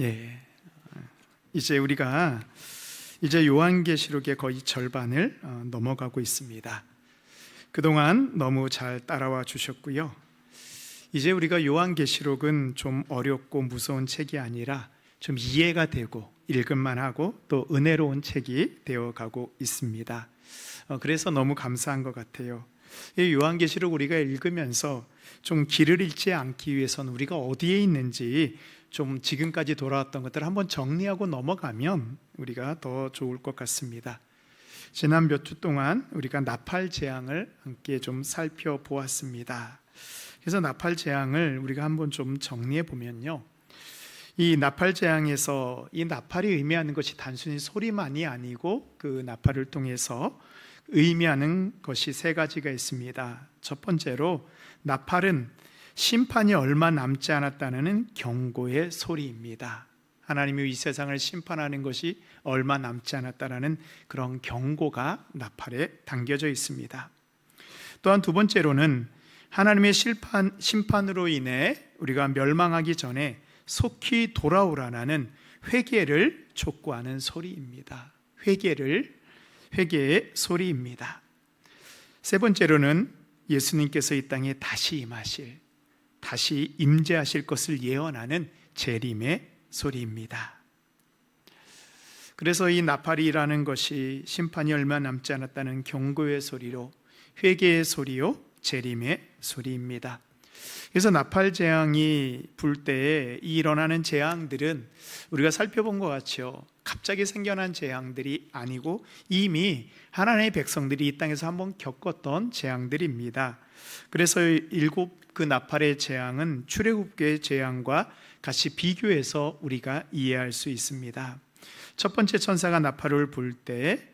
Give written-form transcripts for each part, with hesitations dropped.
예, 이제 우리가 요한계시록의 거의 절반을 넘어가고 있습니다. 그동안 너무 잘 따라와 주셨고요. 이제 우리가 요한계시록은 좀 어렵고 무서운 책이 아니라 좀 이해가 되고 읽을만 하고 또 은혜로운 책이 되어가고 있습니다. 그래서 너무 감사한 것 같아요. 이 요한계시록 우리가 읽으면서 좀 길을 잃지 않기 위해서는 우리가 어디에 있는지 좀 지금까지 돌아왔던 것들을 한번 정리하고 넘어가면 우리가 더 좋을 것 같습니다. 지난 몇 주 동안 우리가 나팔 재앙을 함께 좀 살펴보았습니다. 그래서 나팔 재앙을 우리가 한번 좀 정리해 보면요, 이 나팔 재앙에서 이 나팔이 의미하는 것이 단순히 소리만이 아니고 그 나팔을 통해서 의미하는 것이 세 가지가 있습니다. 첫 번째로 나팔은 심판이 얼마 남지 않았다는 경고의 소리입니다. 하나님이 이 세상을 심판하는 것이 얼마 남지 않았다는 그런 경고가 나팔에 담겨져 있습니다. 또한 두 번째로는 하나님의 심판으로 인해 우리가 멸망하기 전에 속히 돌아오라는 회개를 촉구하는 소리입니다. 회개의 소리입니다. 세 번째로는 예수님께서 이 땅에 다시 임재하실 것을 예언하는 재림의 소리입니다. 그래서 이 나팔이라는 것이 심판이 얼마 남지 않았다는 경고의 소리로, 회개의 소리요, 재림의 소리입니다. 그래서 나팔 재앙이 불 때에 일어나는 재앙들은 우리가 살펴본 것 같죠. 갑자기 생겨난 재앙들이 아니고 이미 하나님의 백성들이 이 땅에서 한번 겪었던 재앙들입니다. 그래서 그 나팔의 재앙은 출애굽기의 재앙과 같이 비교해서 우리가 이해할 수 있습니다. 첫 번째 천사가 나팔을 불 때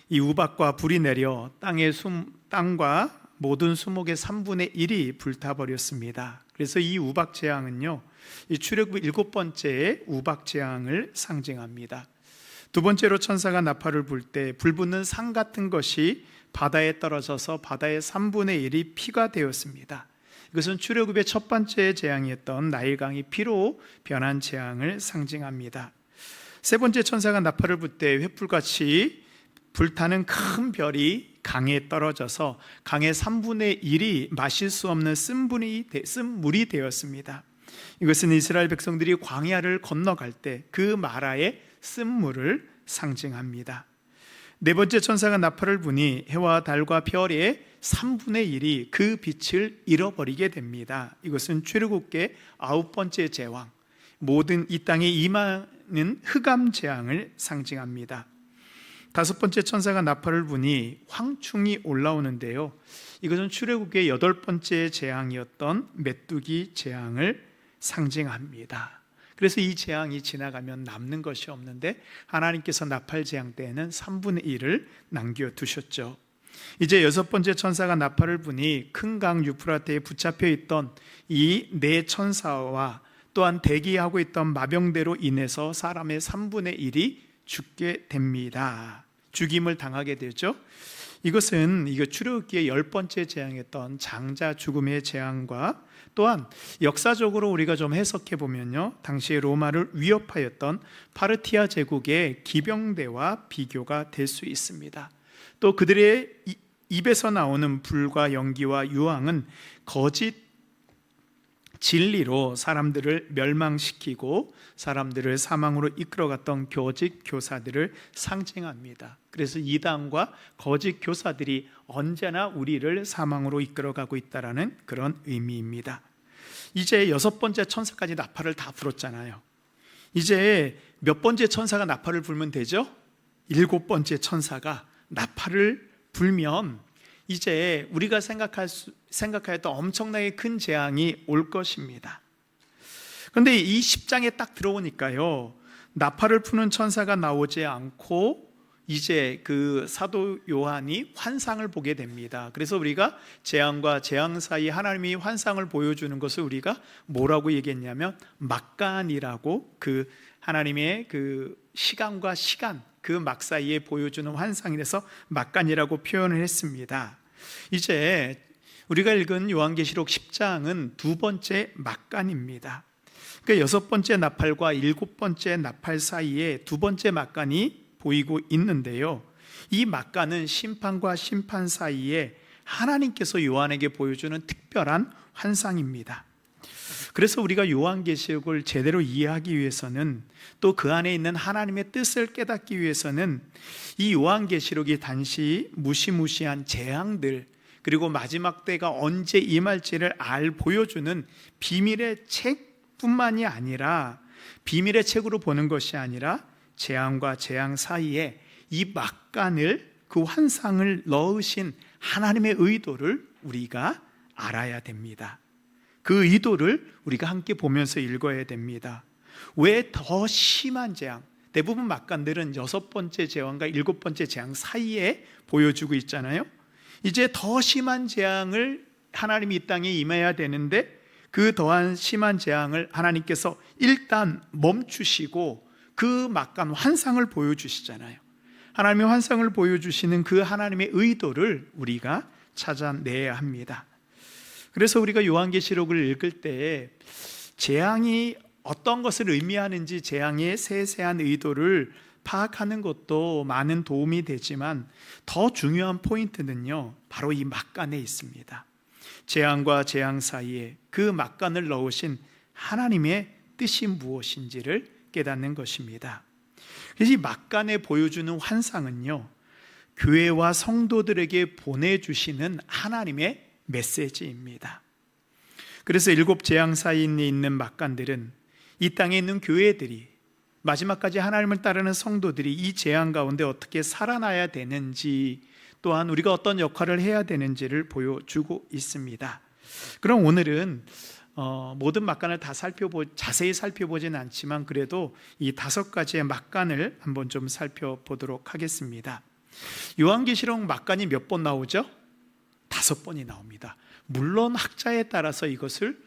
이 우박과 불이 내려 땅과 모든 수목의 3분의 1이 불타버렸습니다. 그래서 이 우박 재앙은요, 이 출애굽 7번째의 우박 재앙을 상징합니다. 두 번째로 천사가 나팔을 불 때 불붙는 상 같은 것이 바다에 떨어져서 바다의 3분의 1이 피가 되었습니다. 이것은 출애굽의 첫 번째 재앙이었던 나일강이 피로 변한 재앙을 상징합니다. 세 번째 천사가 나팔을 불 때 횃불같이 불타는 큰 별이 강에 떨어져서 강의 3분의 1이 마실 수 없는 쓴물이 되었습니다. 이것은 이스라엘 백성들이 광야를 건너갈 때 그 마라의 쓴물을 상징합니다. 네 번째 천사가 나팔을 부니 해와 달과 별의 3분의 1이 그 빛을 잃어버리게 됩니다. 이것은 출애굽기의 9번째 재앙, 모든 이 땅에 임하는 흑암 재앙을 상징합니다. 다섯 번째 천사가 나팔을 부니 황충이 올라오는데요, 이것은 출애굽기의 8번째 재앙이었던 메뚜기 재앙을 상징합니다. 그래서 이 재앙이 지나가면 남는 것이 없는데 하나님께서 나팔 재앙 때에는 3분의 1을 남겨두셨죠. 이제 여섯 번째 천사가 나팔을 부니 큰 강 유프라테에 붙잡혀 있던 이 네 천사와 또한 대기하고 있던 마병대로 인해서 사람의 3분의 1이 죽게 됩니다. 죽임을 당하게 되죠. 이것은 출애굽기의 10번째 재앙이었던 장자 죽음의 재앙과 또한 역사적으로 우리가 좀 해석해 보면요, 당시에 로마를 위협하였던 파르티아 제국의 기병대와 비교가 될 수 있습니다. 또 그들의 입에서 나오는 불과 연기와 유황은 거짓 진리로 사람들을 멸망시키고 사람들을 사망으로 이끌어갔던 거짓 교사들을 상징합니다. 그래서 이단과 거짓 교사들이 언제나 우리를 사망으로 이끌어가고 있다는 그런 의미입니다. 이제 여섯 번째 천사까지 나팔을 다 불었잖아요. 이제 몇 번째 천사가 나팔을 불면 되죠? 7번째 천사가 나팔을 불면 이제 우리가 생각하였던 엄청나게 큰 재앙이 올 것입니다. 그런데 이 10장에 딱 들어오니까요, 나팔을 푸는 천사가 나오지 않고 이제 그 사도 요한이 환상을 보게 됩니다. 그래서 우리가 재앙과 재앙 사이 하나님이 환상을 보여주는 것을 우리가 뭐라고 얘기했냐면 막간이라고, 그 하나님의 그 시간과 시간, 그 막 사이에 보여주는 환상이라서 막간이라고 표현을 했습니다. 이제 우리가 읽은 요한계시록 10장은 두 번째 막간입니다. 그 여섯 번째 나팔과 일곱 번째 나팔 사이에 두 번째 막간이 보이고 있는데요, 이 막간은 심판과 심판 사이에 하나님께서 요한에게 보여주는 특별한 환상입니다. 그래서 우리가 요한계시록을 제대로 이해하기 위해서는, 또 그 안에 있는 하나님의 뜻을 깨닫기 위해서는 이 요한계시록이 단지 무시무시한 재앙들, 그리고 마지막 때가 언제 임할지를 보여주는 비밀의 책뿐만이 아니라, 비밀의 책으로 보는 것이 아니라 재앙과 재앙 사이에 이 막간을, 그 환상을 넣으신 하나님의 의도를 우리가 알아야 됩니다. 그 의도를 우리가 함께 보면서 읽어야 됩니다. 왜 더 심한 재앙, 대부분 막간들은 여섯 번째 재앙과 일곱 번째 재앙 사이에 보여주고 있잖아요. 이제 더 심한 재앙을 하나님이 이 땅에 임해야 되는데, 그 더한 심한 재앙을 하나님께서 일단 멈추시고 그 막간 환상을 보여주시잖아요. 하나님의 환상을 보여주시는 그 하나님의 의도를 우리가 찾아내야 합니다. 그래서 우리가 요한계시록을 읽을 때 재앙이 어떤 것을 의미하는지, 재앙의 세세한 의도를 파악하는 것도 많은 도움이 되지만, 더 중요한 포인트는요, 바로 이 막간에 있습니다. 재앙과 재앙 사이에 그 막간을 넣으신 하나님의 뜻이 무엇인지를 깨닫는 것입니다. 그래서 이 막간에 보여주는 환상은요, 교회와 성도들에게 보내주시는 하나님의 메시지입니다. 그래서 일곱 재앙 사이에 있는 막간들은 이 땅에 있는 교회들이, 마지막까지 하나님을 따르는 성도들이 이 재앙 가운데 어떻게 살아나야 되는지, 또한 우리가 어떤 역할을 해야 되는지를 보여주고 있습니다. 그럼 오늘은 모든 막간을 다 자세히 살펴보지는 않지만, 그래도 이 다섯 가지의 막간을 한번 좀 살펴보도록 하겠습니다. 요한계시록 막간이 몇 번 나오죠? 5번이 나옵니다. 물론 학자에 따라서 이것을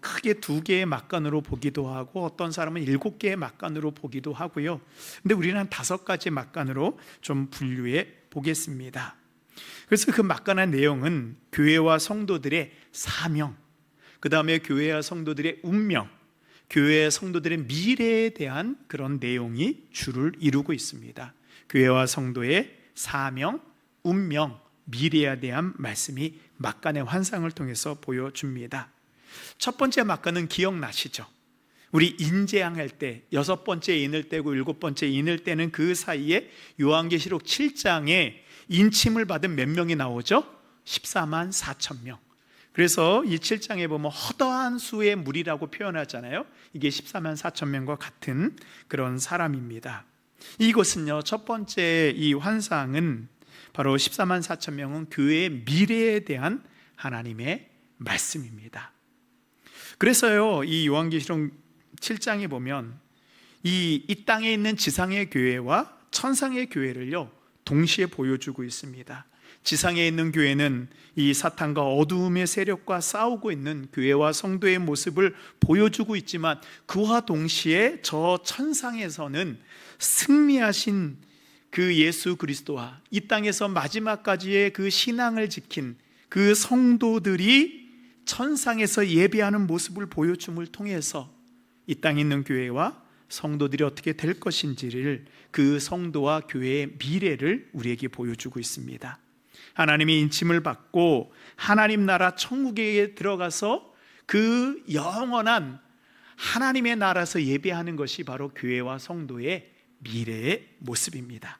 크게 2개의 막간으로 보기도 하고, 어떤 사람은 7개의 막간으로 보기도 하고요. 근데 우리는 한 5가지 막간으로 좀 분류해 보겠습니다. 그래서 그 막간의 내용은 교회와 성도들의 사명, 그 다음에 교회와 성도들의 운명, 교회와 성도들의 미래에 대한 그런 내용이 주를 이루고 있습니다. 교회와 성도의 사명, 운명, 미래에 대한 말씀이 막간의 환상을 통해서 보여줍니다. 첫 번째 막간은 기억나시죠? 우리 인재앙할 때 6번째 인을 떼고 7번째 인을 떼는 그 사이에 요한계시록 7장에 인침을 받은 몇 명이 나오죠? 14만 4천 명. 그래서 이 7장에 보면 허다한 수의 무리라고 표현하잖아요. 이게 14만 4천 명과 같은 그런 사람입니다. 이것은요, 첫 번째 이 환상은 바로 14만 4천 명은 교회의 미래에 대한 하나님의 말씀입니다. 그래서요, 이 요한계시록 7장에 보면 이 땅에 있는 지상의 교회와 천상의 교회를요, 동시에 보여주고 있습니다. 지상에 있는 교회는 이 사탄과 어두움의 세력과 싸우고 있는 교회와 성도의 모습을 보여주고 있지만, 그와 동시에 저 천상에서는 승리하신 그 예수 그리스도와 이 땅에서 마지막까지의 그 신앙을 지킨 그 성도들이 천상에서 예배하는 모습을 보여줌을 통해서 이 땅에 있는 교회와 성도들이 어떻게 될 것인지를, 그 성도와 교회의 미래를 우리에게 보여주고 있습니다. 하나님의 인침을 받고 하나님 나라 천국에 들어가서 그 영원한 하나님의 나라에서 예배하는 것이 바로 교회와 성도의 미래의 모습입니다.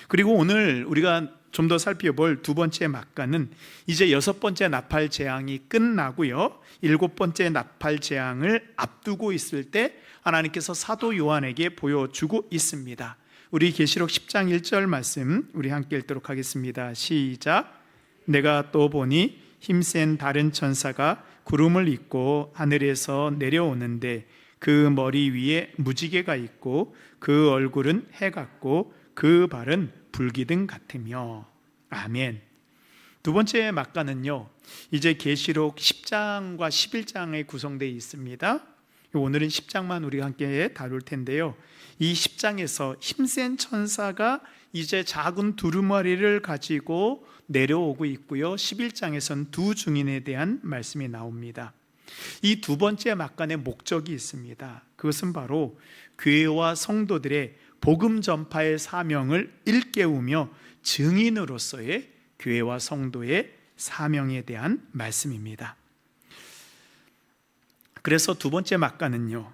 그리고 오늘 우리가 좀 더 살펴볼 두 번째 막간은 이제 6번째 나팔 재앙이 끝나고요, 7번째 나팔 재앙을 앞두고 있을 때 하나님께서 사도 요한에게 보여주고 있습니다. 우리 계시록 10장 1절 말씀 우리 함께 읽도록 하겠습니다. 시작. 내가 또 보니 힘센 다른 천사가 구름을 입고 하늘에서 내려오는데, 그 머리 위에 무지개가 있고 그 얼굴은 해 같고 그 발은 불기둥 같으며. 아멘. 두 번째 막간은요, 이제 계시록 10장과 11장에 구성되어 있습니다. 오늘은 10장만 우리가 함께 다룰 텐데요, 이 10장에서 힘센 천사가 이제 작은 두루마리를 가지고 내려오고 있고요, 11장에서는 두 증인에 대한 말씀이 나옵니다. 이 두 번째 막간의 목적이 있습니다. 그것은 바로 교회와 성도들의 복음 전파의 사명을 일깨우며 증인으로서의 교회와 성도의 사명에 대한 말씀입니다. 그래서 두 번째 막간은요,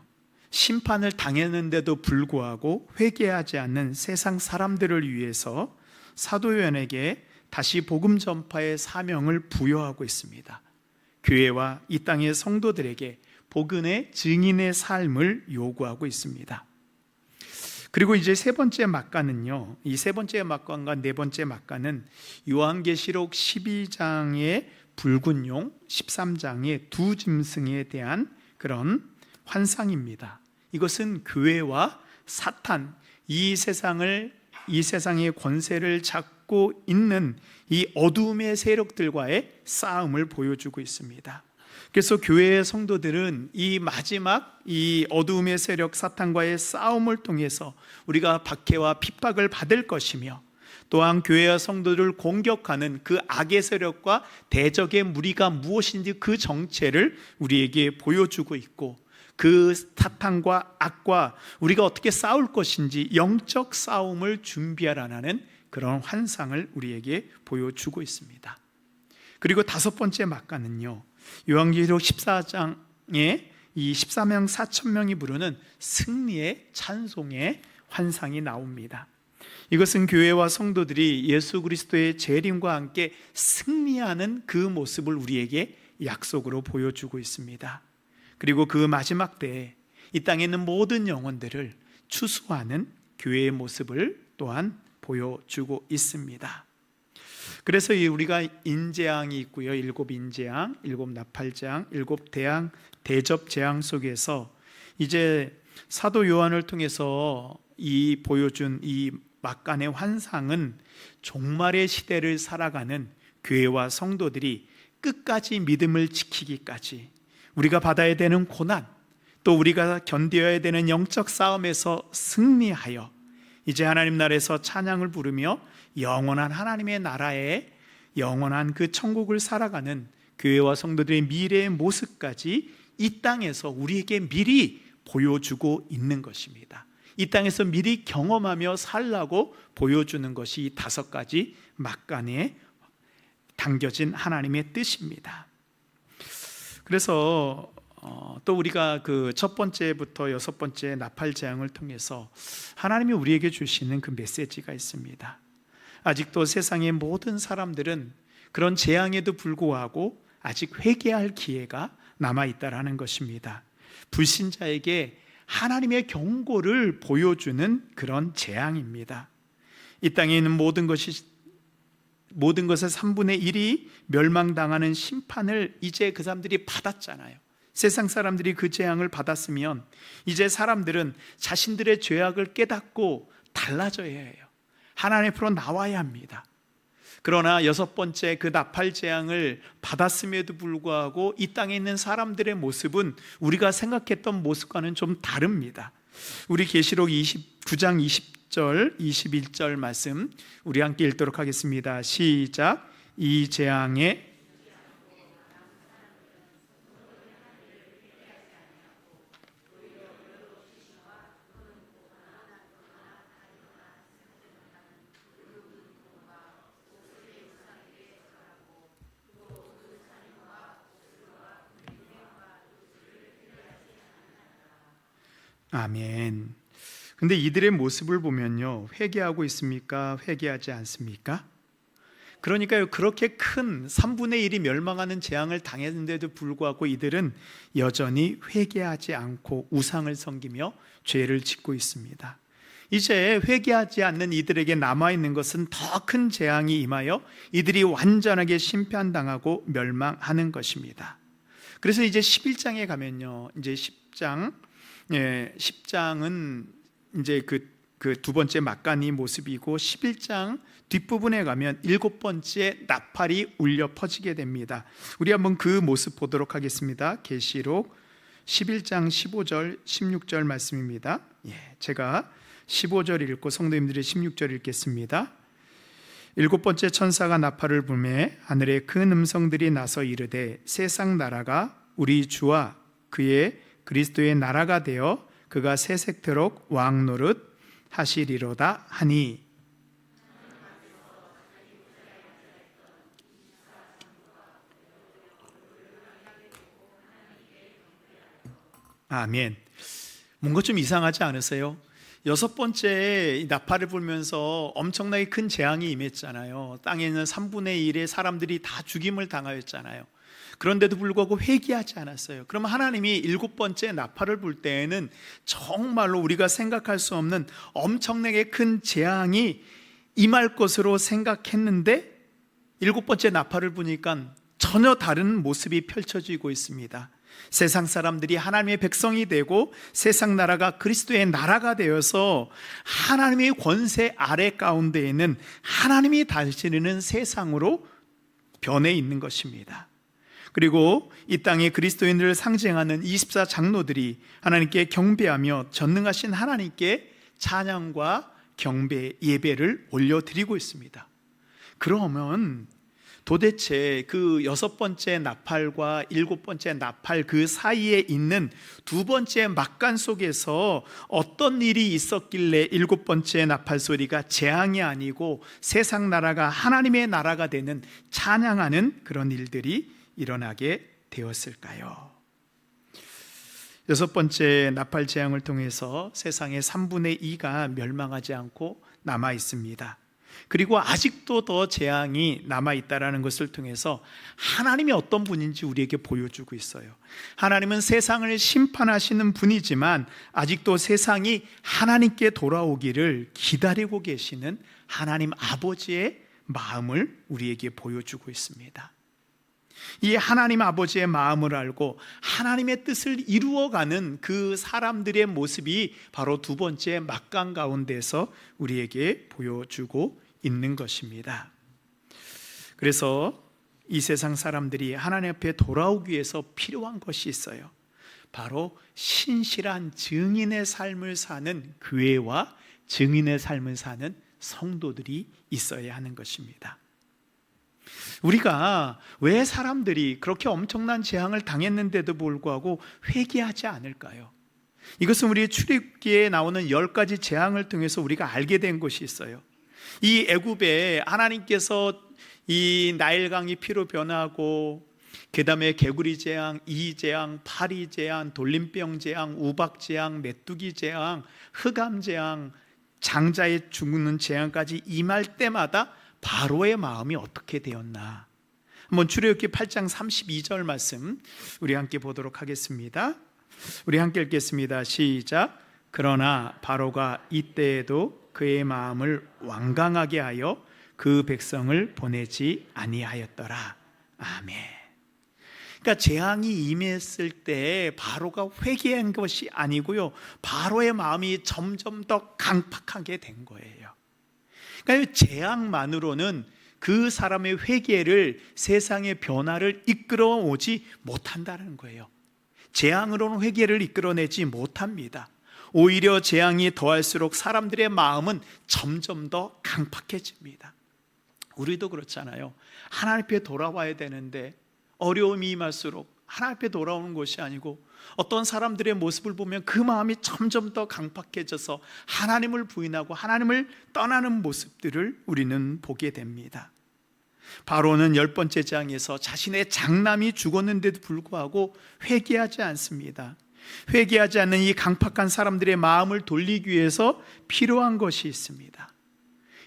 심판을 당했는데도 불구하고 회개하지 않는 세상 사람들을 위해서 사도 요한에게 다시 복음 전파의 사명을 부여하고 있습니다. 교회와 이 땅의 성도들에게 복음의 증인의 삶을 요구하고 있습니다. 그리고 이제 세 번째 막간은요, 이 세 번째 막간과 네 번째 막간은 요한계시록 12장의 붉은 용, 13장의 두 짐승에 대한 그런 환상입니다. 이것은 교회와 사탄, 이 세상의 권세를 잡고 있는 이 어둠의 세력들과의 싸움을 보여주고 있습니다. 그래서 교회의 성도들은 이 마지막 이 어두움의 세력 사탄과의 싸움을 통해서 우리가 박해와 핍박을 받을 것이며, 또한 교회와 성도들을 공격하는 그 악의 세력과 대적의 무리가 무엇인지 그 정체를 우리에게 보여주고 있고, 그 사탄과 악과 우리가 어떻게 싸울 것인지 영적 싸움을 준비하라는 그런 환상을 우리에게 보여주고 있습니다. 그리고 다섯 번째 막간은요, 요한계시록 14장에 이 14명 4천명이 부르는 승리의 찬송의 환상이 나옵니다. 이것은 교회와 성도들이 예수 그리스도의 재림과 함께 승리하는 그 모습을 우리에게 약속으로 보여주고 있습니다. 그리고 그 마지막 때에 이 땅에 있는 모든 영혼들을 추수하는 교회의 모습을 또한 보여주고 있습니다. 그래서 우리가 인재앙이 있고요, 일곱 인재앙, 일곱 나팔재앙, 일곱 대앙, 대접재앙 속에서 이제 사도 요한을 통해서 이 보여준 이 막간의 환상은 종말의 시대를 살아가는 교회와 성도들이 끝까지 믿음을 지키기까지 우리가 받아야 되는 고난, 또 우리가 견뎌야 되는 영적 싸움에서 승리하여 이제 하나님 나라에서 찬양을 부르며 영원한 하나님의 나라에 영원한 그 천국을 살아가는 교회와 성도들의 미래의 모습까지 이 땅에서 우리에게 미리 보여주고 있는 것입니다. 이 땅에서 미리 경험하며 살라고 보여주는 것이 이 다섯 가지 막간에 담겨진 하나님의 뜻입니다. 그래서 또 우리가 그 첫 번째부터 여섯 번째 나팔재앙을 통해서 하나님이 우리에게 주시는 그 메시지가 있습니다. 아직도 세상의 모든 사람들은 그런 재앙에도 불구하고 아직 회개할 기회가 남아있다라는 것입니다. 불신자에게 하나님의 경고를 보여주는 그런 재앙입니다. 이 땅에 있는 모든 것의 3분의 1이 멸망당하는 심판을 이제 그 사람들이 받았잖아요. 세상 사람들이 그 재앙을 받았으면 이제 사람들은 자신들의 죄악을 깨닫고 달라져야 해요. 하나님 앞으로 나와야 합니다. 그러나 여섯 번째 그 나팔 재앙을 받았음에도 불구하고 이 땅에 있는 사람들의 모습은 우리가 생각했던 모습과는 좀 다릅니다. 우리 계시록 29장 20절 21절 말씀 우리 함께 읽도록 하겠습니다. 시작. 이 재앙에 아멘. 근데 이들의 모습을 보면요, 회개하고 있습니까? 회개하지 않습니까? 그러니까요, 그렇게 큰 3분의 1이 멸망하는 재앙을 당했는데도 불구하고 이들은 여전히 회개하지 않고 우상을 섬기며 죄를 짓고 있습니다. 이제 회개하지 않는 이들에게 남아있는 것은 더 큰 재앙이 임하여 이들이 완전하게 심판당하고 멸망하는 것입니다. 그래서 이제 11장에 가면요, 이제 10장은 이제 그 두 번째 막간이 모습이고 11장 뒷부분에 가면 일곱 번째 나팔이 울려 퍼지게 됩니다. 우리 한번 그 모습 보도록 하겠습니다. 계시록 11장 15절 16절 말씀입니다. 제가 15절 읽고 성도님들이 16절 읽겠습니다. 일곱 번째 천사가 나팔을 불매 하늘에 큰 음성들이 나서 이르되 세상 나라가 우리 주와 그의 그리스도의 나라가 되어 그가 세세토록 왕 노릇 하시리로다 하니. 아멘. 뭔가 좀 이상하지 않으세요? 여섯 번째 나팔을 불면서 엄청나게 큰 재앙이 임했잖아요. 땅에 있는 3분의 1의 사람들이 다 죽임을 당하였잖아요. 그런데도 불구하고 회개하지 않았어요. 그럼 하나님이 일곱 번째 나팔을 불 때에는 정말로 우리가 생각할 수 없는 엄청나게 큰 재앙이 임할 것으로 생각했는데 일곱 번째 나팔을 부니까 전혀 다른 모습이 펼쳐지고 있습니다. 세상 사람들이 하나님의 백성이 되고 세상 나라가 그리스도의 나라가 되어서 하나님의 권세 아래 가운데에는 하나님이 다스리는 세상으로 변해 있는 것입니다. 그리고 이 땅에 그리스도인들을 상징하는 24장로들이 하나님께 경배하며 전능하신 하나님께 찬양과 경배 예배를 올려드리고 있습니다. 그러면 도대체 그 여섯 번째 나팔과 일곱 번째 나팔 그 사이에 있는 두 번째 막간 속에서 어떤 일이 있었길래 일곱 번째 나팔 소리가 재앙이 아니고 세상 나라가 하나님의 나라가 되는 찬양하는 그런 일들이 일어나게 되었을까요? 여섯 번째 나팔 재앙을 통해서 세상의 3분의 2가 멸망하지 않고 남아 있습니다. 그리고 아직도 더 재앙이 남아있다는 것을 통해서 하나님이 어떤 분인지 우리에게 보여주고 있어요. 하나님은 세상을 심판하시는 분이지만 아직도 세상이 하나님께 돌아오기를 기다리고 계시는 하나님 아버지의 마음을 우리에게 보여주고 있습니다. 이 하나님 아버지의 마음을 알고 하나님의 뜻을 이루어가는 그 사람들의 모습이 바로 두 번째 막강 가운데서 우리에게 보여주고 있는 것입니다. 그래서 이 세상 사람들이 하나님 앞에 돌아오기 위해서 필요한 것이 있어요. 바로 신실한 증인의 삶을 사는 교회와 증인의 삶을 사는 성도들이 있어야 하는 것입니다. 우리가 왜 사람들이 그렇게 엄청난 재앙을 당했는데도 불구하고 회개하지 않을까요? 이것은 우리 출애굽기에 나오는 10가지 재앙을 통해서 우리가 알게 된 것이 있어요. 이 애굽에 하나님께서 이 나일강이 피로 변하고 그 다음에 개구리 재앙, 이 재앙, 파리 재앙, 돌림병 재앙, 우박 재앙, 메뚜기 재앙, 흑암 재앙, 장자의 죽는 재앙까지 임할 때마다 바로의 마음이 어떻게 되었나? 한번 출애굽기 8장 32절 말씀 우리 함께 보도록 하겠습니다. 우리 함께 읽겠습니다. 시작. 그러나 바로가 이때에도 그의 마음을 완강하게 하여 그 백성을 보내지 아니하였더라. 아멘. 그러니까 재앙이 임했을 때 바로가 회개한 것이 아니고요, 바로의 마음이 점점 더 강팍하게 된 거예요. 그러니까 재앙만으로는 그 사람의 회개를, 세상의 변화를 이끌어 오지 못한다는 거예요. 재앙으로는 회개를 이끌어내지 못합니다. 오히려 재앙이 더할수록 사람들의 마음은 점점 더 강팍해집니다. 우리도 그렇잖아요. 하나님 앞에 돌아와야 되는데 어려움이 임할수록 하나님 앞에 돌아오는 것이 아니고 어떤 사람들의 모습을 보면 그 마음이 점점 더 강팍해져서 하나님을 부인하고 하나님을 떠나는 모습들을 우리는 보게 됩니다. 바로는 10번째 장에서 자신의 장남이 죽었는데도 불구하고 회개하지 않습니다. 회개하지 않는 이 강팍한 사람들의 마음을 돌리기 위해서 필요한 것이 있습니다.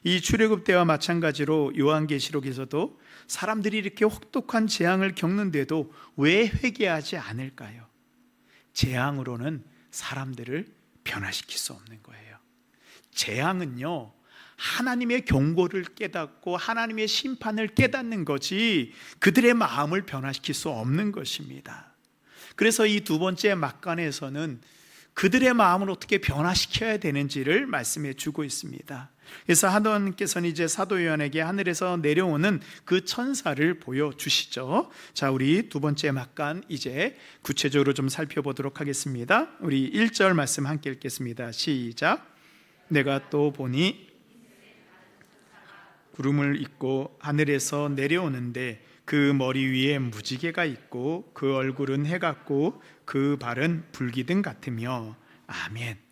이 출애굽 때와 마찬가지로 요한계시록에서도 사람들이 이렇게 혹독한 재앙을 겪는데도 왜 회개하지 않을까요? 재앙으로는 사람들을 변화시킬 수 없는 거예요. 재앙은요, 하나님의 경고를 깨닫고 하나님의 심판을 깨닫는 거지 그들의 마음을 변화시킬 수 없는 것입니다. 그래서 이 두 번째 막간에서는 그들의 마음을 어떻게 변화시켜야 되는지를 말씀해 주고 있습니다. 그래서 하나님께서는 이제 사도 요한에게 하늘에서 내려오는 그 천사를 보여주시죠. 자, 우리 두 번째 막간 이제 구체적으로 좀 살펴보도록 하겠습니다. 우리 1절 말씀 함께 읽겠습니다. 시작. 내가 또 보니 구름을 입고 하늘에서 내려오는데 그 머리 위에 무지개가 있고 그 얼굴은 해 같고 그 발은 불기둥 같으며. 아멘.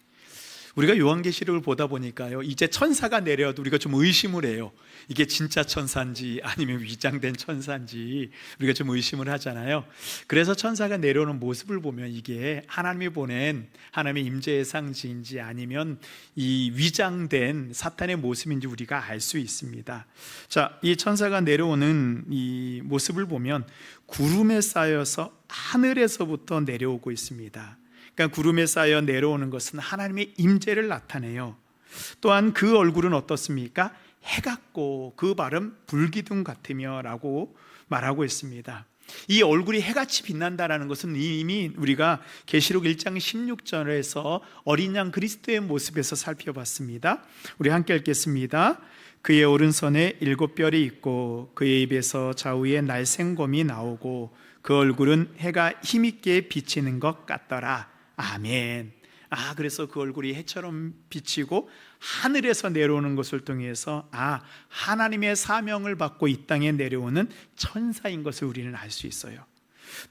우리가 요한계시록을 보다 보니까요, 이제 천사가 내려와도 우리가 좀 의심을 해요. 이게 진짜 천사인지 아니면 위장된 천사인지 우리가 좀 의심을 하잖아요. 그래서 천사가 내려오는 모습을 보면 이게 하나님이 보낸 하나님의 임재의 상징인지 아니면 이 위장된 사탄의 모습인지 우리가 알 수 있습니다. 자, 이 천사가 내려오는 이 모습을 보면 구름에 쌓여서 하늘에서부터 내려오고 있습니다. 그러니까 구름에 쌓여 내려오는 것은 하나님의 임재를 나타내요. 또한 그 얼굴은 어떻습니까? 해 같고 그 발은 불기둥 같으며 라고 말하고 있습니다. 이 얼굴이 해같이 빛난다는 것은 이미 우리가 계시록 1장 16절에서 어린 양 그리스도의 모습에서 살펴봤습니다. 우리 함께 읽겠습니다. 그의 오른손에 7뼈이 있고 그의 입에서 좌우에 날생검이 나오고 그 얼굴은 해가 힘있게 비치는 것 같더라. 아멘. 그래서 그 얼굴이 해처럼 비치고 하늘에서 내려오는 것을 통해서 하나님의 사명을 받고 이 땅에 내려오는 천사인 것을 우리는 알 수 있어요.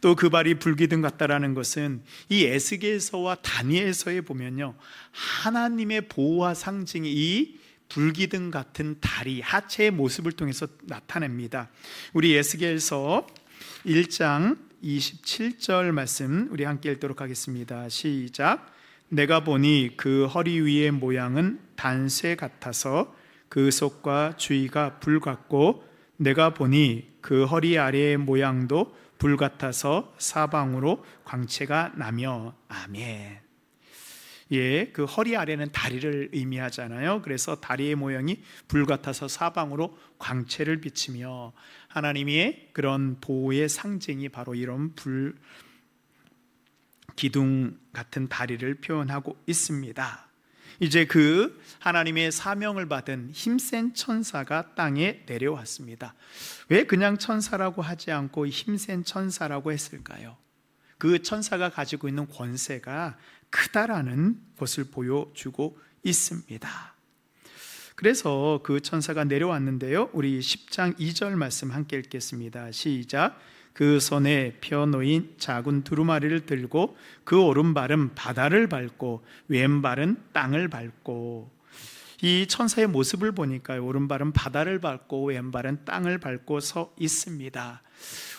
또 그 발이 불기둥 같다라는 것은 이 에스겔서와 다니엘서에 보면요, 하나님의 보호와 상징이 이 불기둥 같은 다리, 하체의 모습을 통해서 나타냅니다. 우리 에스겔서 1장 27절 말씀 우리 함께 읽도록 하겠습니다. 시작. 내가 보니 그 허리 위의 모양은 단쇠 같아서 그 속과 주위가 불 같고 내가 보니 그 허리 아래의 모양도 불 같아서 사방으로 광채가 나며. 아멘. 예, 그 허리 아래는 다리를 의미하잖아요. 그래서 다리의 모양이 불 같아서 사방으로 광채를 비치며 하나님의 그런 보호의 상징이 바로 이런 불 기둥 같은 다리를 표현하고 있습니다. 이제 그 하나님의 사명을 받은 힘센 천사가 땅에 내려왔습니다. 왜 그냥 천사라고 하지 않고 힘센 천사라고 했을까요? 그 천사가 가지고 있는 권세가 크다라는 것을 보여주고 있습니다. 그래서 그 천사가 내려왔는데요, 우리 10장 2절 말씀 함께 읽겠습니다. 시작. 그 손에 펴놓인 작은 두루마리를 들고 그 오른발은 바다를 밟고 왼발은 땅을 밟고. 이 천사의 모습을 보니까 오른발은 바다를 밟고 왼발은 땅을 밟고 서 있습니다.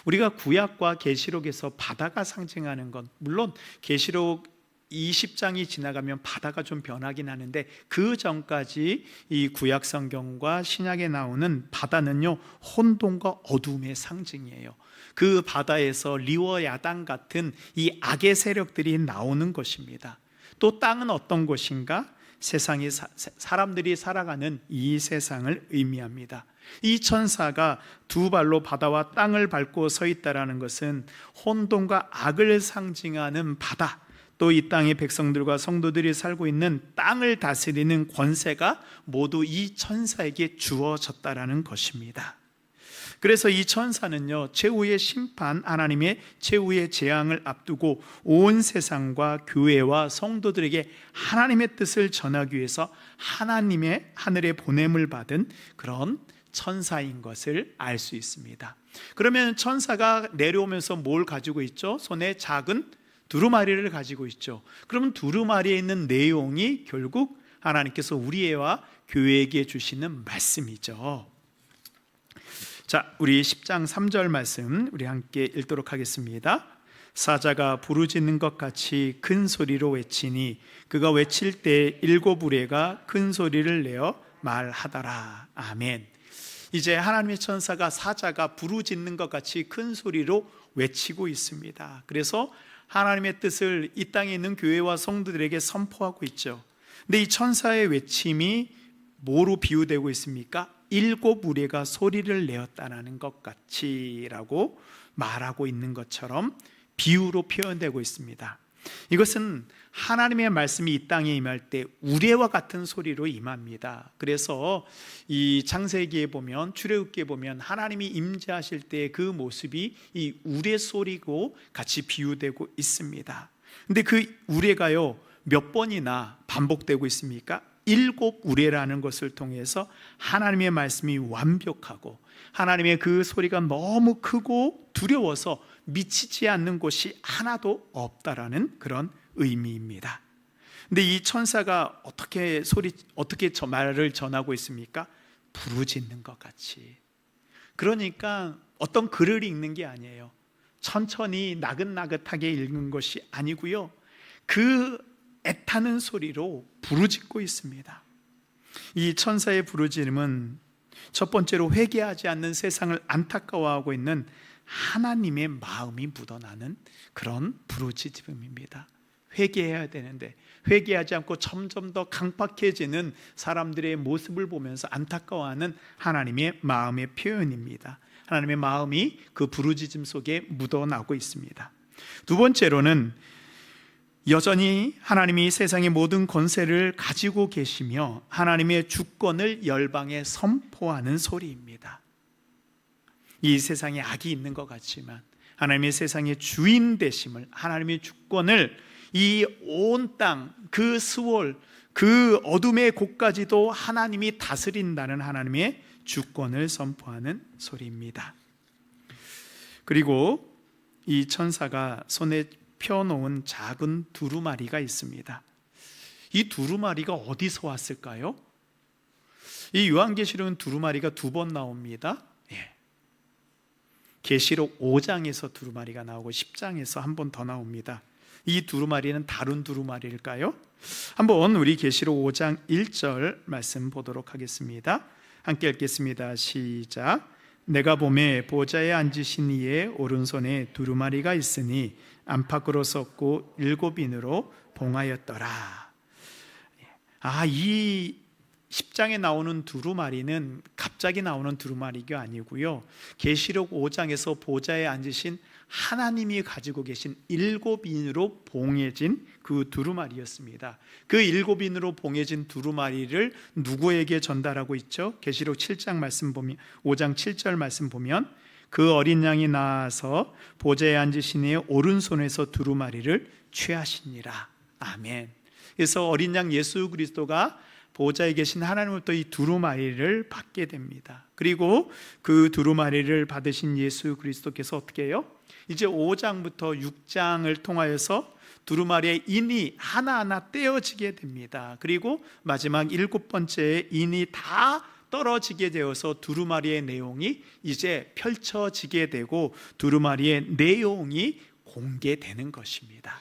우리가 구약과 계시록에서 바다가 상징하는 건, 물론 계시록 20장이 지나가면 바다가 좀 변하긴 하는데 그 전까지 이 구약 성경과 신약에 나오는 바다는요, 혼돈과 어둠의 상징이에요. 그 바다에서 리워 야당 같은 이 악의 세력들이 나오는 것입니다. 또 땅은 어떤 곳인가? 세상이 사람들이 살아가는 이 세상을 의미합니다. 이 천사가 두 발로 바다와 땅을 밟고 서 있다라는 것은 혼돈과 악을 상징하는 바다, 또 이 땅의 백성들과 성도들이 살고 있는 땅을 다스리는 권세가 모두 이 천사에게 주어졌다라는 것입니다. 그래서 이 천사는요, 최후의 심판, 하나님의 최후의 재앙을 앞두고 온 세상과 교회와 성도들에게 하나님의 뜻을 전하기 위해서 하나님의 하늘에 보냄을 받은 그런 천사인 것을 알 수 있습니다. 그러면 천사가 내려오면서 뭘 가지고 있죠? 손에 작은 두루마리를 가지고 있죠. 그러면 두루마리에 있는 내용이 결국 하나님께서 우리와 교회에게 주시는 말씀이죠. 자, 우리 10장 3절 말씀 우리 함께 읽도록 하겠습니다. 사자가 부르짖는 것 같이 큰 소리로 외치니 그가 외칠 때 7 우레가 큰 소리를 내어 말하더라. 아멘. 이제 하나님의 천사가 사자가 부르짖는 것 같이 큰 소리로 외치고 있습니다. 그래서 하나님의 뜻을 이 땅에 있는 교회와 성도들에게 선포하고 있죠. 근데 이 천사의 외침이 뭐로 비유되고 있습니까? 7 우레가 소리를 내었다는 것 같이라고 말하고 있는 것처럼 비유로 표현되고 있습니다. 이것은 하나님의 말씀이 이 땅에 임할 때 우레와 같은 소리로 임합니다. 그래서 이 창세기에 보면, 출애굽기에 보면 하나님이 임재하실 때 그 모습이 이 우레 소리고 같이 비유되고 있습니다. 근데 그 우레가요, 몇 번이나 반복되고 있습니까? 일곱 우레라는 것을 통해서 하나님의 말씀이 완벽하고 하나님의 그 소리가 너무 크고 두려워서 미치지 않는 곳이 하나도 없다라는 그런 의미입니다. 근데 이 천사가 어떻게 저 말을 전하고 있습니까? 부르짖는 것 같이. 그러니까 어떤 글을 읽는 게 아니에요. 천천히 나긋나긋하게 읽는 것이 아니고요, 그 애타는 소리로 부르짖고 있습니다. 이 천사의 부르짖음은 첫 번째로 회개하지 않는 세상을 안타까워하고 있는 하나님의 마음이 묻어나는 그런 부르짖음입니다. 회개해야 되는데 회개하지 않고 점점 더 강팍해지는 사람들의 모습을 보면서 안타까워하는 하나님의 마음의 표현입니다. 하나님의 마음이 그 부르짖음 속에 묻어나고 있습니다. 두 번째로는 여전히 하나님이 세상의 모든 권세를 가지고 계시며 하나님의 주권을 열방에 선포하는 소리입니다. 이 세상에 악이 있는 것 같지만 하나님의 세상의 주인 되심을, 하나님의 주권을 이 온 땅, 그 스월, 그 어둠의 곳까지도 하나님이 다스린다는 하나님의 주권을 선포하는 소리입니다. 그리고 이 천사가 손에 펴놓은 작은 두루마리가 있습니다. 이 두루마리가 어디서 왔을까요? 이 요한계시록은 두루마리가 두 번 나옵니다. 계시록 5장에서 두루마리가 나오고 10장에서 한 번 더 나옵니다. 이 두루마리는 다른 두루마리일까요? 한번 우리 계시록 5장 1절 말씀 보도록 하겠습니다. 함께 읽겠습니다. 시작. 내가 보매 보좌에 앉으신 이의 오른손에 두루마리가 있으니 안팎으로 섰고 7인으로 봉하였더라. 이 10장에 나오는 두루마리는 갑자기 나오는 두루마리가 아니고요, 계시록 5장에서 보좌에 앉으신 하나님이 가지고 계신 7인으로 봉해진 그 두루마리였습니다. 그 7인으로 봉해진 두루마리를 누구에게 전달하고 있죠? 계시록 7장 말씀 보면, 5장 7절 말씀 보면 그 어린 양이 나와서 보좌에 앉으신 이의 오른손에서 두루마리를 취하시니라. 아멘. 그래서 어린 양 예수 그리스도가 보좌에 계신 하나님으로부터 이 두루마리를 받게 됩니다. 그리고 그 두루마리를 받으신 예수 그리스도께서 어떻게 해요? 이제 5장부터 6장을 통하여서 두루마리의 인이 하나하나 떼어지게 됩니다. 그리고 마지막 7번째 인이 다 떨어지게 되어서 두루마리의 내용이 이제 펼쳐지게 되고 두루마리의 내용이 공개되는 것입니다.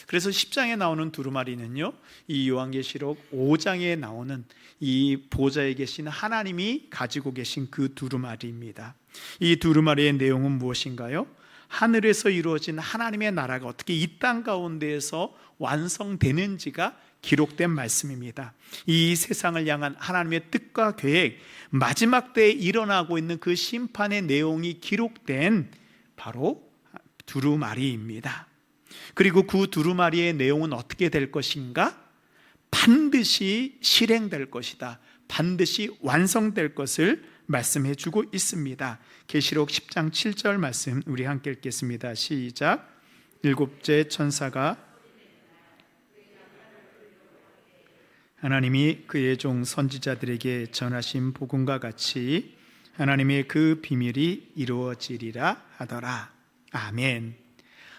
그래서 10장에 나오는 두루마리는요, 이 요한계시록 5장에 나오는 이 보좌에 계신 하나님이 가지고 계신 그 두루마리입니다. 이 두루마리의 내용은 무엇인가요? 하늘에서 이루어진 하나님의 나라가 어떻게 이 땅 가운데에서 완성되는지가 기록된 말씀입니다. 이 세상을 향한 하나님의 뜻과 계획, 마지막 때에 일어나고 있는 그 심판의 내용이 기록된 바로 두루마리입니다. 그리고 그 두루마리의 내용은 어떻게 될 것인가? 반드시 실행될 것이다, 반드시 완성될 것을 말씀해 주고 있습니다. 계시록 10장 7절 말씀 우리 함께 읽겠습니다. 시작. 일곱째 천사가 하나님이 그의 종 선지자들에게 전하신 복음과 같이 하나님의 그 비밀이 이루어지리라 하더라. 아멘.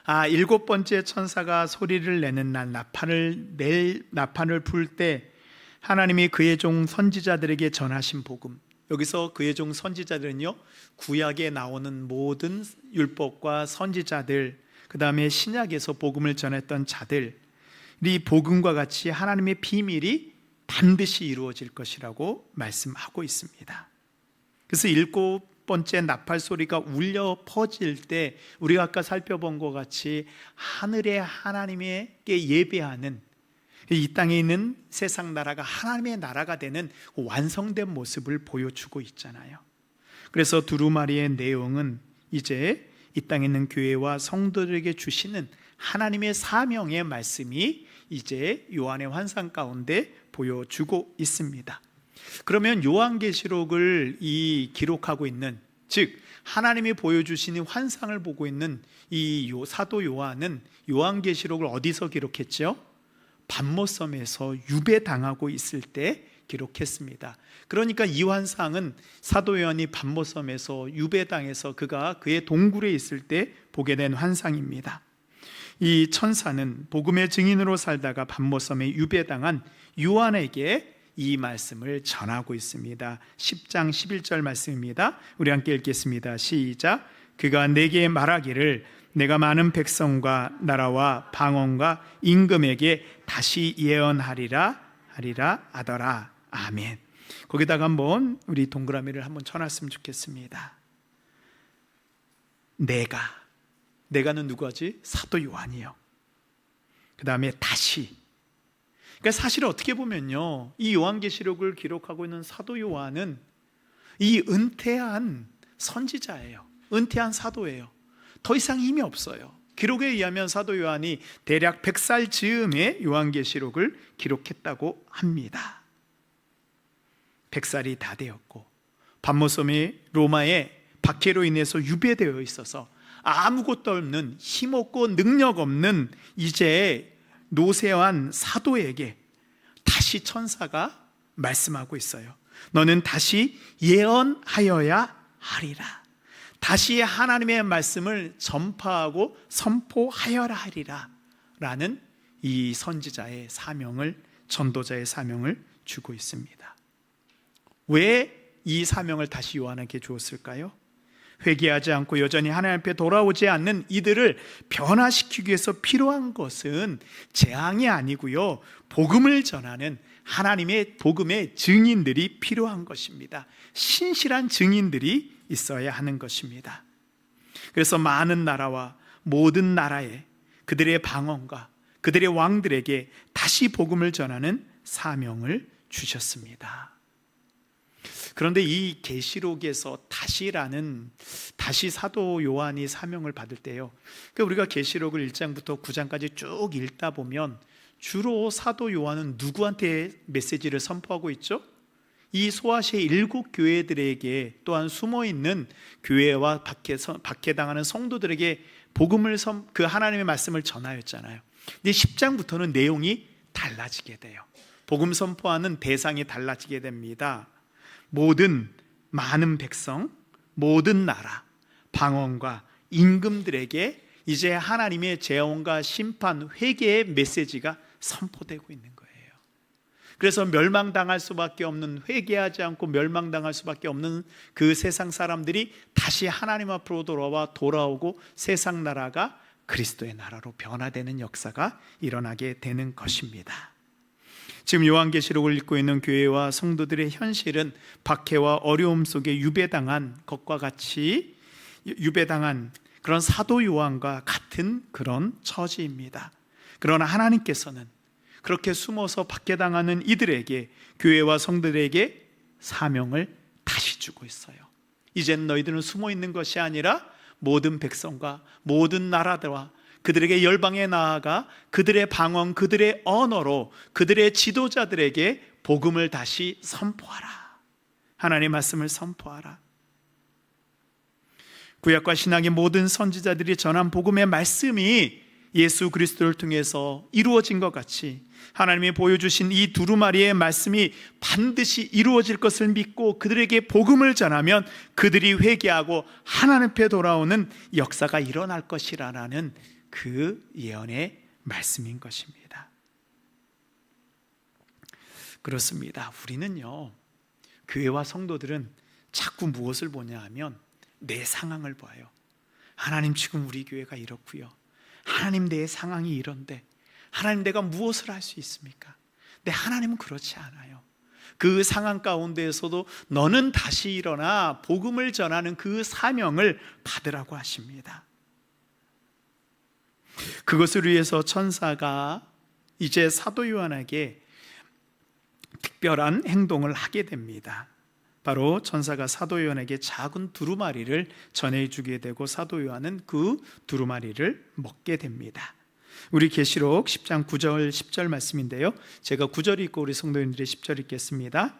7번째 천사가 소리를 내는 날, 나팔을 불 때 하나님이 그의 종 선지자들에게 전하신 복음, 여기서 그의 종 선지자들은요, 구약에 나오는 모든 율법과 선지자들, 그 다음에 신약에서 복음을 전했던 자들, 이 복음과 같이 하나님의 비밀이 반드시 이루어질 것이라고 말씀하고 있습니다. 그래서 7번째 나팔 소리가 울려 퍼질 때 우리가 아까 살펴본 것 같이 하늘의 하나님께 예배하는, 이 땅에 있는 세상 나라가 하나님의 나라가 되는 완성된 모습을 보여주고 있잖아요. 그래서 두루마리의 내용은 이제 이 땅에 있는 교회와 성도들에게 주시는 하나님의 사명의 말씀이 이제 요한의 환상 가운데 보여주고 있습니다. 그러면 요한계시록을 기록하고 있는, 즉 하나님이 보여주시는 환상을 보고 있는 이 사도 요한은 요한계시록을 어디서 기록했죠? 반모섬에서 유배당하고 있을 때 기록했습니다. 그러니까 이 환상은 사도 요한이 반모섬에서 유배당해서 그가 그의 동굴에 있을 때 보게 된 환상입니다. 이 천사는 복음의 증인으로 살다가 반모섬에 유배당한 요한에게 이 말씀을 전하고 있습니다. 10장 11절 말씀입니다. 우리 함께 읽겠습니다. 시작. 그가 내게 말하기를 내가 많은 백성과 나라와 방언과 임금에게 다시 예언하리라 하더라. 아멘. 거기다가 한번 우리 동그라미를 한번 쳐놨으면 좋겠습니다. 내가는 누구지? 사도 요한이요. 그 다음에 다시. 그러니까 사실 어떻게 보면요, 이 요한계시록을 기록하고 있는 사도 요한은 이 은퇴한 선지자예요. 은퇴한 사도예요. 더 이상 힘이 없어요. 기록에 의하면 사도 요한이 대략 100살 즈음에 요한계시록을 기록했다고 합니다. 100살이 다 되었고 반모섬이 로마의 박해로 인해서 유배되어 있어서 아무것도 없는, 힘없고 능력 없는 이제 노쇠한 사도에게 다시 천사가 말씀하고 있어요. 너는 다시 예언하여야 하리라. 다시 하나님의 말씀을 전파하고 선포하여라 하리라 라는 이 선지자의 사명을, 전도자의 사명을 주고 있습니다. 왜 이 사명을 다시 요한에게 주었을까요? 회개하지 않고 여전히 하나님 앞에 돌아오지 않는 이들을 변화시키기 위해서 필요한 것은 재앙이 아니고요, 복음을 전하는 하나님의 복음의 증인들이 필요한 것입니다. 신실한 증인들이 있어야 하는 것입니다. 그래서 많은 나라와 모든 나라에 그들의 방언과 그들의 왕들에게 다시 복음을 전하는 사명을 주셨습니다. 그런데 이 계시록에서 다시 사도 요한이 사명을 받을 때요, 그러니까 우리가 계시록을 1장부터 9장까지 쭉 읽다 보면 주로 사도 요한은 누구한테 메시지를 선포하고 있죠? 이 소아시아 7교회들에게, 또한 숨어있는 교회와 박해당하는 성도들에게 복음을 그 하나님의 말씀을 전하였잖아요. 근데 10장부터는 내용이 달라지게 돼요. 복음 선포하는 대상이 달라지게 됩니다. 많은 백성, 모든 나라, 방언과 임금들에게 이제 하나님의 재앙과 심판, 회개의 메시지가 선포되고 있는 거예요. 그래서 멸망당할 수밖에 없는, 회개하지 않고 멸망당할 수밖에 없는 그 세상 사람들이 다시 하나님 앞으로 돌아오고 세상 나라가 그리스도의 나라로 변화되는 역사가 일어나게 되는 것입니다. 지금 요한계시록을 읽고 있는 교회와 성도들의 현실은 박해와 어려움 속에 유배당한 것과 같이, 유배당한 그런 사도 요한과 같은 그런 처지입니다. 그러나 하나님께서는 그렇게 숨어서 박해당하는 이들에게, 교회와 성도들에게 사명을 다시 주고 있어요. 이젠 너희들은 숨어 있는 것이 아니라 모든 백성과 모든 나라들과 그들에게 열방에 나아가 그들의 방언, 그들의 언어로 그들의 지도자들에게 복음을 다시 선포하라. 하나님의 말씀을 선포하라. 구약과 신약의 모든 선지자들이 전한 복음의 말씀이 예수 그리스도를 통해서 이루어진 것 같이 하나님이 보여주신 이 두루마리의 말씀이 반드시 이루어질 것을 믿고 그들에게 복음을 전하면 그들이 회개하고 하나님 앞에 돌아오는 역사가 일어날 것이라는 그 예언의 말씀인 것입니다. 그렇습니다. 우리는요, 교회와 성도들은 자꾸 무엇을 보냐 하면 내 상황을 봐요. 하나님, 지금 우리 교회가 이렇고요, 하나님, 내 상황이 이런데 하나님, 내가 무엇을 할 수 있습니까? 근데 하나님은 그렇지 않아요. 그 상황 가운데에서도 너는 다시 일어나 복음을 전하는 그 사명을 받으라고 하십니다. 그것을 위해서 천사가 이제 사도 요한에게 특별한 행동을 하게 됩니다. 바로 천사가 사도 요한에게 작은 두루마리를 전해주게 되고 사도 요한은 그 두루마리를 먹게 됩니다. 우리 계시록 10장 9절 10절 말씀인데요, 제가 9절 읽고 우리 성도님들이 10절 읽겠습니다.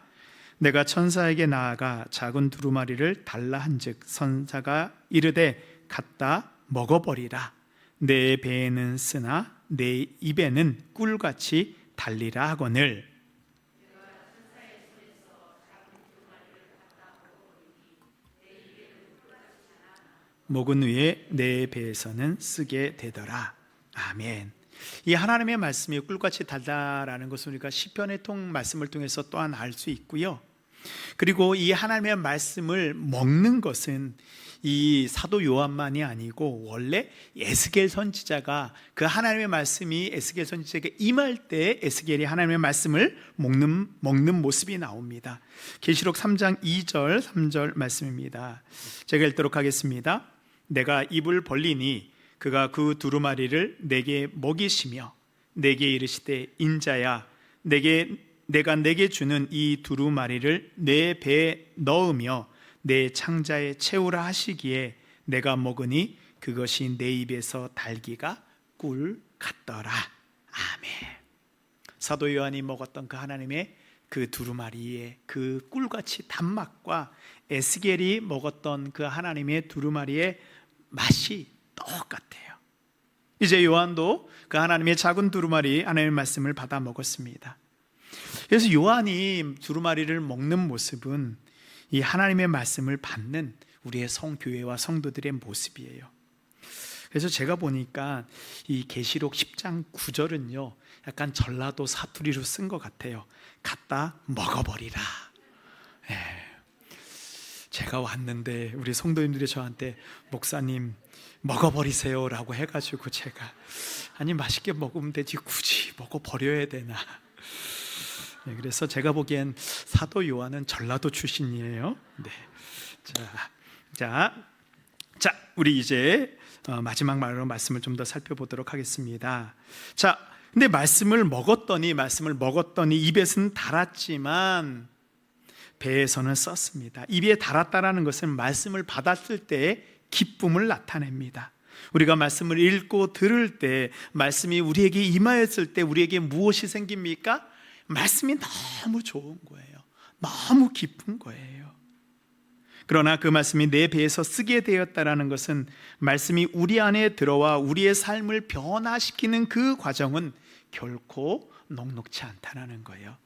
내가 천사에게 나아가 작은 두루마리를 달라 한즉 천사가 이르되 갖다 먹어버리라. 내 배에는 쓰나 내 입에는 꿀같이 달리라 하거늘 목은 위에 내 배에서는 쓰게 되더라. 아멘. 이 하나님의 말씀이 꿀같이 달다라는 것을 우리가 시편의 말씀을 통해서 또한 알 수 있고요. 그리고 이 하나님의 말씀을 먹는 것은 이 사도 요한만이 아니고 원래 에스겔 선지자가 그 하나님의 말씀이 에스겔 선지자에게 임할 때 에스겔이 하나님의 말씀을 먹는 모습이 나옵니다. 계시록 3장 2절 3절 말씀입니다. 제가 읽도록 하겠습니다. 내가 입을 벌리니 그가 그 두루마리를 내게 먹이시며 내게 이르시되 인자야 내가 내게 주는 이 두루마리를 내 배에 넣으며 내 창자에 채우라 하시기에 내가 먹으니 그것이 내 입에서 달기가 꿀 같더라. 아멘. 사도 요한이 먹었던 그 하나님의 그 두루마리의 그 꿀같이 단맛과 에스겔이 먹었던 그 하나님의 두루마리의 맛이 똑같아요. 이제 요한도 그 하나님의 작은 두루마리 하나님의 말씀을 받아 먹었습니다. 그래서 요한이 두루마리를 먹는 모습은 이 하나님의 말씀을 받는 우리의 성교회와 성도들의 모습이에요. 그래서 제가 보니까 이 계시록 10장 9절은요 약간 전라도 사투리로 쓴 것 같아요. 갖다 먹어버리라. 제가 왔는데 우리 성도님들이 저한테 목사님 먹어버리세요 라고 해가지고 제가 아니 맛있게 먹으면 되지 굳이 먹어버려야 되나. 그래서 제가 보기엔 사도 요한은 전라도 출신이에요. 네. 자, 우리 이제 마지막 말로 말씀을 좀 더 살펴보도록 하겠습니다. 자, 근데 말씀을 먹었더니 입에서는 달았지만 배에서는 썼습니다. 입에 달았다라는 것은 말씀을 받았을 때 기쁨을 나타냅니다. 우리가 말씀을 읽고 들을 때 말씀이 우리에게 임하였을 때 우리에게 무엇이 생깁니까? 말씀이 너무 좋은 거예요. 너무 기쁜 거예요. 그러나 그 말씀이 내 배에서 쓰게 되었다라는 것은 말씀이 우리 안에 들어와 우리의 삶을 변화시키는 그 과정은 결코 녹록지 않다는 거예요.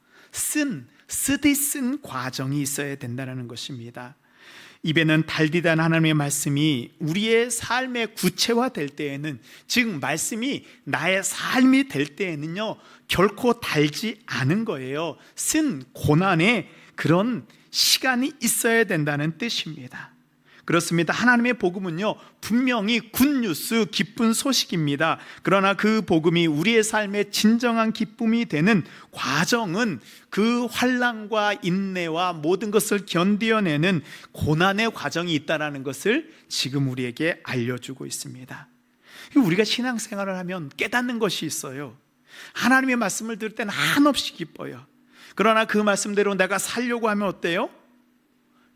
쓰디 쓴 과정이 있어야 된다는 것입니다. 입에는 달디단 하나님의 말씀이 우리의 삶의 구체화될 때에는, 즉 말씀이 나의 삶이 될 때에는요 결코 달지 않은 거예요. 쓴 고난의 그런 시간이 있어야 된다는 뜻입니다. 그렇습니다. 하나님의 복음은요 분명히 굿뉴스, 기쁜 소식입니다. 그러나 그 복음이 우리의 삶의 진정한 기쁨이 되는 과정은 그 환난과 인내와 모든 것을 견뎌내는 고난의 과정이 있다는 것을 지금 우리에게 알려주고 있습니다. 우리가 신앙생활을 하면 깨닫는 것이 있어요. 하나님의 말씀을 들을 때는 한없이 기뻐요. 그러나 그 말씀대로 내가 살려고 하면 어때요?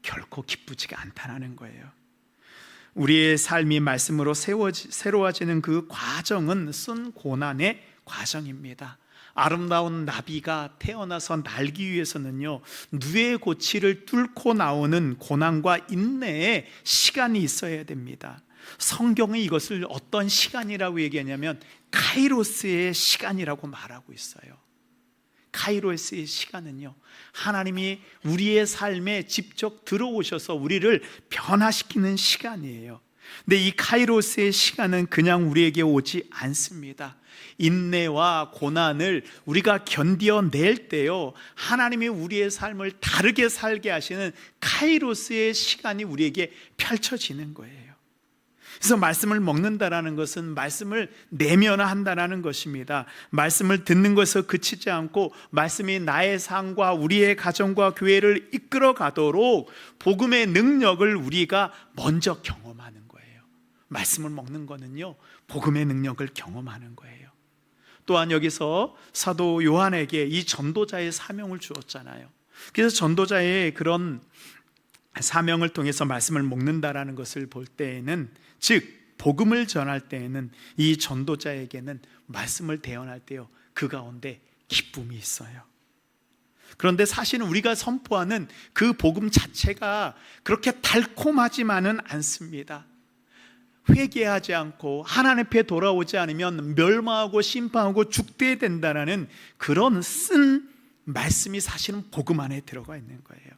결코 기쁘지가 않다는 거예요. 우리의 삶이 말씀으로 새로워지는 그 과정은 쓴 고난의 과정입니다. 아름다운 나비가 태어나서 날기 위해서는요 누의 고치를 뚫고 나오는 고난과 인내의 시간이 있어야 됩니다. 성경은 이것을 어떤 시간이라고 얘기하냐면 카이로스의 시간이라고 말하고 있어요. 카이로스의 시간은요 하나님이 우리의 삶에 직접 들어오셔서 우리를 변화시키는 시간이에요. 근데 이 카이로스의 시간은 그냥 우리에게 오지 않습니다. 인내와 고난을 우리가 견뎌낼 때요 하나님이 우리의 삶을 다르게 살게 하시는 카이로스의 시간이 우리에게 펼쳐지는 거예요. 그래서 말씀을 먹는다라는 것은 말씀을 내면화한다라는 것입니다. 말씀을 듣는 것에서 그치지 않고 말씀이 나의 삶과 우리의 가정과 교회를 이끌어 가도록 복음의 능력을 우리가 먼저 경험하는 거예요. 말씀을 먹는 거는요 복음의 능력을 경험하는 거예요. 또한 여기서 사도 요한에게 이 전도자의 사명을 주었잖아요. 그래서 전도자의 그런 사명을 통해서 말씀을 먹는다라는 것을 볼 때에는, 즉 복음을 전할 때에는 이 전도자에게는 말씀을 대언할 때요 그 가운데 기쁨이 있어요. 그런데 사실은 우리가 선포하는 그 복음 자체가 그렇게 달콤하지만은 않습니다. 회개하지 않고 하나님 앞에 돌아오지 않으면 멸망하고 심판하고 죽게 된다는 그런 쓴 말씀이 사실은 복음 안에 들어가 있는 거예요.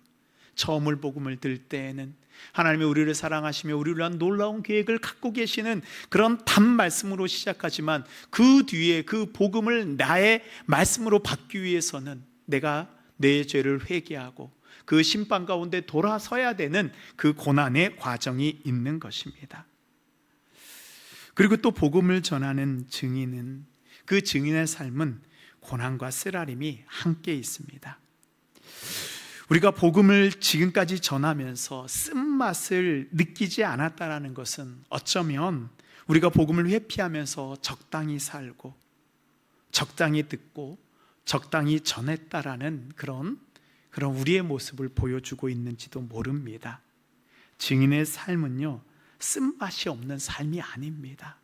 처음을 복음을 들 때에는 하나님이 우리를 사랑하시며 우리를 위한 놀라운 계획을 갖고 계시는 그런 단 말씀으로 시작하지만 그 뒤에 그 복음을 나의 말씀으로 받기 위해서는 내가 내 죄를 회개하고 그 심판 가운데 돌아서야 되는 그 고난의 과정이 있는 것입니다. 그리고 또 복음을 전하는 증인은, 그 증인의 삶은 고난과 쓰라림이 함께 있습니다. 우리가 복음을 지금까지 전하면서 쓴맛을 느끼지 않았다는 것은 어쩌면 우리가 복음을 회피하면서 적당히 살고 적당히 듣고 적당히 전했다라는 그런 우리의 모습을 보여주고 있는지도 모릅니다. 증인의 삶은요, 쓴맛이 없는 삶이 아닙니다.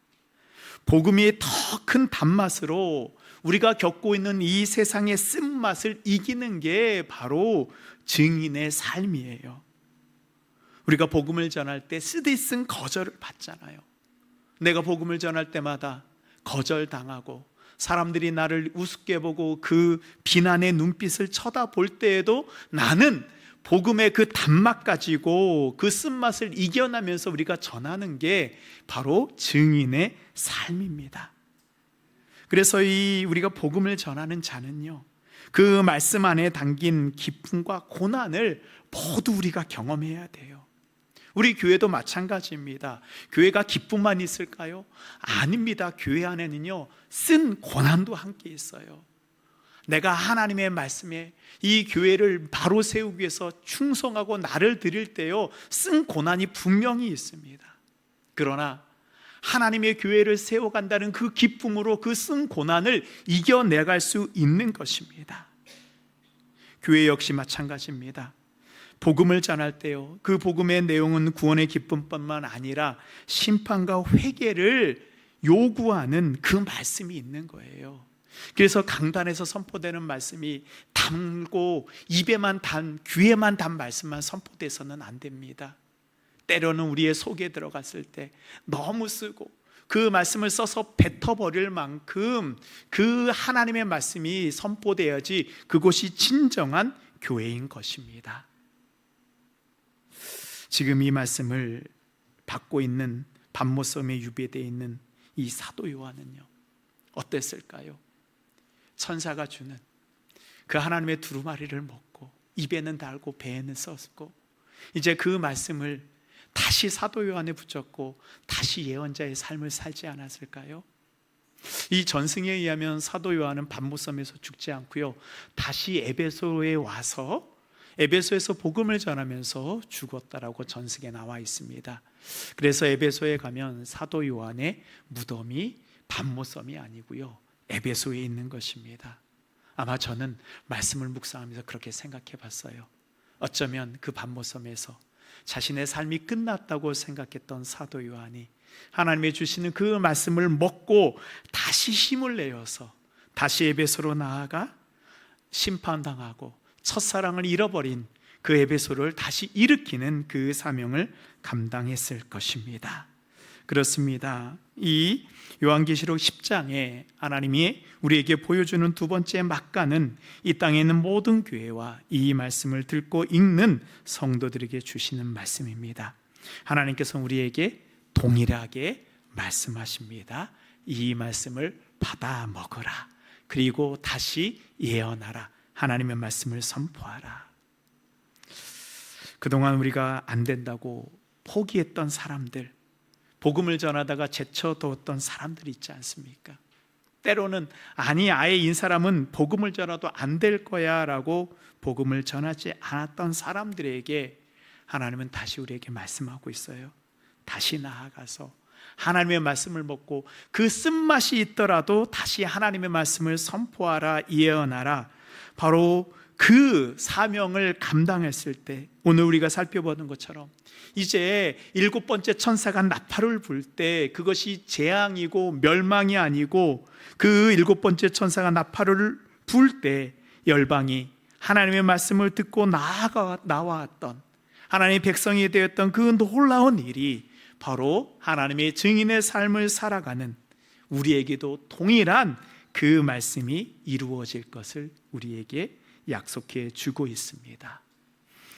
복음이 더 큰 단맛으로 우리가 겪고 있는 이 세상의 쓴맛을 이기는 게 바로 증인의 삶이에요. 우리가 복음을 전할 때 쓰디쓴 거절을 받잖아요. 내가 복음을 전할 때마다 거절당하고 사람들이 나를 우습게 보고 그 비난의 눈빛을 쳐다볼 때에도 나는 복음의 그 단맛 가지고 그 쓴맛을 이겨나면서 우리가 전하는 게 바로 증인의 삶입니다. 그래서 우리가 복음을 전하는 자는요, 그 말씀 안에 담긴 기쁨과 고난을 모두 우리가 경험해야 돼요. 우리 교회도 마찬가지입니다. 교회가 기쁨만 있을까요? 아닙니다. 교회 안에는요, 쓴 고난도 함께 있어요. 내가 하나님의 말씀에 이 교회를 바로 세우기 위해서 충성하고 나를 드릴 때요, 쓴 고난이 분명히 있습니다. 그러나 하나님의 교회를 세워간다는 그 기쁨으로 그 쓴 고난을 이겨내갈 수 있는 것입니다. 교회 역시 마찬가지입니다. 복음을 전할 때요, 그 복음의 내용은 구원의 기쁨뿐만 아니라 심판과 회개를 요구하는 그 말씀이 있는 거예요. 그래서 강단에서 선포되는 말씀이 담고 입에만 단, 귀에만 단 말씀만 선포돼서는 안 됩니다. 때로는 우리의 속에 들어갔을 때 너무 쓰고 그 말씀을 써서 뱉어버릴 만큼 그 하나님의 말씀이 선포되어야지 그곳이 진정한 교회인 것입니다. 지금 이 말씀을 받고 있는 밤모섬에 유배되어 있는 이 사도 요한은요, 어땠을까요? 천사가 주는 그 하나님의 두루마리를 먹고 입에는 달고 배에는 썼고 이제 그 말씀을 다시 사도 요한에 붙였고 다시 예언자의 삶을 살지 않았을까요? 이 전승에 의하면 사도 요한은 밤모섬에서 죽지 않고요, 다시 에베소에 와서 에베소에서 복음을 전하면서 죽었다라고 전승에 나와 있습니다. 그래서 에베소에 가면 사도 요한의 무덤이 밤모섬이 아니고요, 에베소에 있는 것입니다. 아마 저는 말씀을 묵상하면서 그렇게 생각해 봤어요. 어쩌면 그 밤모섬에서 자신의 삶이 끝났다고 생각했던 사도 요한이 하나님의 주시는 그 말씀을 먹고 다시 힘을 내어서 다시 에베소로 나아가 심판당하고 첫사랑을 잃어버린 그 에베소를 다시 일으키는 그 사명을 감당했을 것입니다. 그렇습니다. 이 요한계시록 10장에 하나님이 우리에게 보여주는 두 번째 막간은 이 땅에 있는 모든 교회와 이 말씀을 듣고 읽는 성도들에게 주시는 말씀입니다. 하나님께서 우리에게 동일하게 말씀하십니다. 이 말씀을 받아 먹으라. 그리고 다시 예언하라. 하나님의 말씀을 선포하라. 그동안 우리가 안 된다고 포기했던 사람들, 복음을 전하다가 제쳐두었던 사람들이 있지 않습니까? 때로는 아니 아예 이 사람은 복음을 전하도 안 될 거야 라고 복음을 전하지 않았던 사람들에게 하나님은 다시 우리에게 말씀하고 있어요. 다시 나아가서 하나님의 말씀을 먹고 그 쓴맛이 있더라도 다시 하나님의 말씀을 선포하라, 예언하라. 바로 그 사명을 감당했을 때 오늘 우리가 살펴보는 것처럼 이제 7번째 천사가 나팔을 불 때 그것이 재앙이고 멸망이 아니고 그 7번째 천사가 나팔을 불 때 열방이 하나님의 말씀을 듣고 나와왔던 하나님의 백성이 되었던 그 놀라운 일이 바로 하나님의 증인의 삶을 살아가는 우리에게도 동일한 그 말씀이 이루어질 것을 우리에게 약속해 주고 있습니다.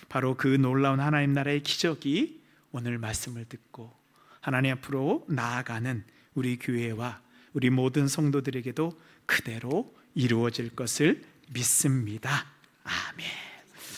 바로 그 놀라운 하나님 나라의 기적이 오늘 말씀을 듣고 하나님 앞으로 나아가는 우리 교회와 우리 모든 성도들에게도 그대로 이루어질 것을 믿습니다. 아멘.